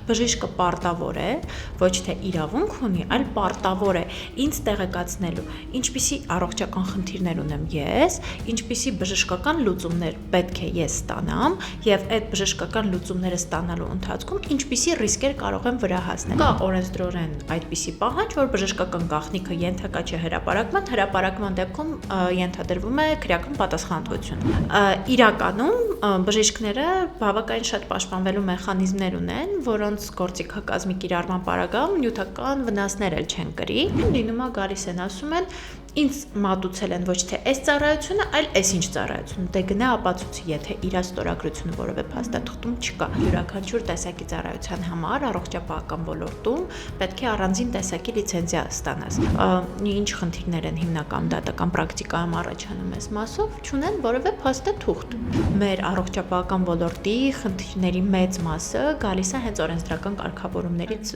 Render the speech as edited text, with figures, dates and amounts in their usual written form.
բժիշկը պարտավոր է, ոչ թե իրավունք ունի, այլ պարտավոր է ինձ տեղեկացնելու, ինչպիսի առողջական խնդիրներ ունեմ ես, ինչպիսի բժշկական լուծումներ պետք է ես ստանամ եւ այդ բժշկական լուծումները ստանալու ընթացքում ինչպիսի ռիսկեր կարող եմ վրա հասնել։ Կա օրենսդրորեն այդպիսի պահանջ, որ բժշկական գաղտնիքը ենթակա չէ հրապարակման դեպքում ենթադրվում է քրեական պատասխանատվություն։ Իրականում բժիշկները բավականին շատ պաշտպանվելու մեխանիզմներ ունեն, որոնց գործիքակազմի կիրառման պարագայում նյութական վնասներ էլ չեն կրի։ Լինում է գալիս են ասում են ինձ մատուցել են ոչ թե այս ծառայությունը, այլ այսինչ ծառայությունը։ Դե գնա ապացուցի, եթե իր ստորագրությունը որևէ փաստաթղթում չկա։ Յուրաքանչյուր տեսակի ծառայության համար առողջապահական ոլորտում պետք է առանձին տեսակի լիցենզիա ստանաս։ Ինչ խնդիրներ են հիմնական դատական պրակտիկայում առաջանում այս մասով, չունեն որևէ փաստաթուղթ։ Մեր առողջապահական ոլորտի խնդիրների մեծ մասը գալիս է հենց օրենսդրական կարգավորումներից